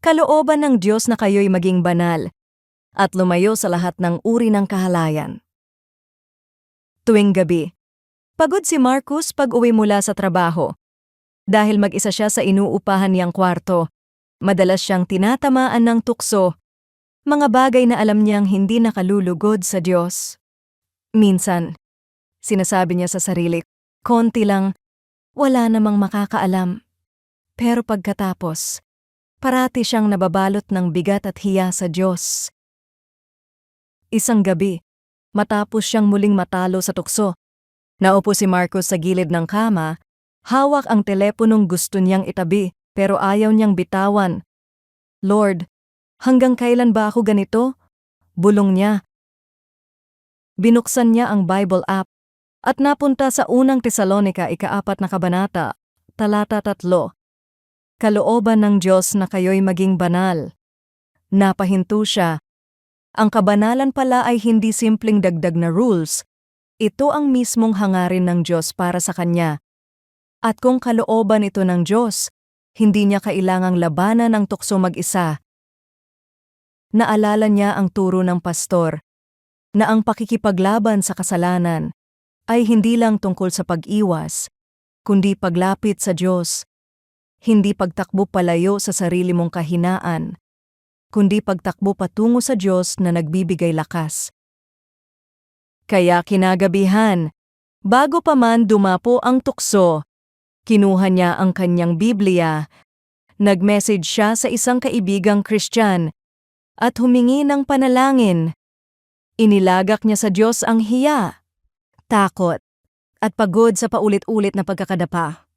kalooban ng Diyos na kayo'y maging banal at lumayo sa lahat ng uri ng kahalayan. Tuwing gabi, pagod si Marcus pag-uwi mula sa trabaho. Dahil mag-isa siya sa inuupahan niyang kwarto, madalas siyang tinatamaan ng tukso, mga bagay na alam niyang hindi nakalulugod sa Diyos. Minsan, sinasabi niya sa sarili, konti lang, wala namang makakaalam. Pero pagkatapos, parati siyang nababalot ng bigat at hiya sa Diyos. Isang gabi, matapos siyang muling matalo sa tukso, naupo si Marcus sa gilid ng kama, hawak ang teleponong gusto niyang itabi pero ayaw niyang bitawan. Lord, hanggang kailan ba ako ganito? Bulong niya. Binuksan niya ang Bible app at napunta sa unang Tesalonica 4 na kabanata, talata 3. Kalooban ng Diyos na kayo'y maging banal. Napahinto siya. Ang kabanalan pala ay hindi simpleng dagdag na rules. Ito ang mismong hangarin ng Diyos para sa kanya. At kung kalooban ito ng Diyos, hindi niya kailangang labanan ang tukso mag-isa. Naalala niya ang turo ng pastor, na ang pakikipaglaban sa kasalanan ay hindi lang tungkol sa pag-iwas, kundi paglapit sa Diyos. Hindi pagtakbo palayo sa sarili mong kahinaan, kundi pagtakbo patungo sa Diyos na nagbibigay lakas. Kaya kinagabihan, bago pa man dumapo ang tukso, kinuha niya ang kanyang Biblia, nag-message siya sa isang kaibigang Kristyan, at humingi ng panalangin. Inilagak niya sa Diyos ang hiya, takot, at pagod sa paulit-ulit na pagkakadapa.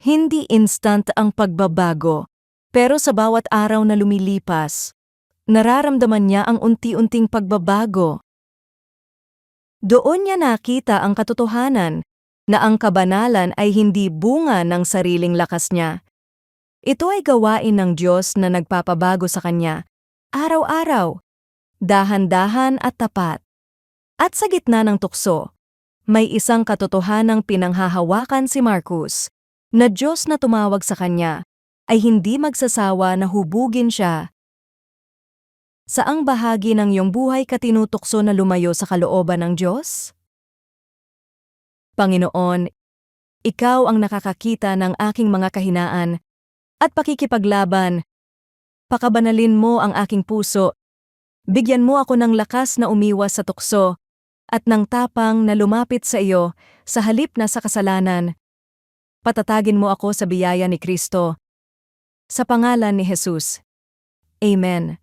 Hindi instant ang pagbabago, pero sa bawat araw na lumilipas, nararamdaman niya ang unti-unting pagbabago. Doon niya nakita ang katotohanan na ang kabanalan ay hindi bunga ng sariling lakas niya. Ito ay gawain ng Diyos na nagpapabago sa kanya, araw-araw, dahan-dahan at tapat. At sa gitna ng tukso, may isang katotohanang pinanghahawakan si Marcus, na Diyos na tumawag sa kanya ay hindi magsasawa na hubugin siya. Saang bahagi ng iyong buhay ka tinutukso na lumayo sa kalooban ng Diyos? Panginoon, Ikaw ang nakakakita ng aking mga kahinaan at pakikipaglaban. Pakabanalin mo ang aking puso. Bigyan mo ako ng lakas na umiwas sa tukso at ng tapang na lumapit sa iyo sa halip na sa kasalanan. Patatagin mo ako sa biyaya ni Kristo. Sa pangalan ni Jesus. Amen.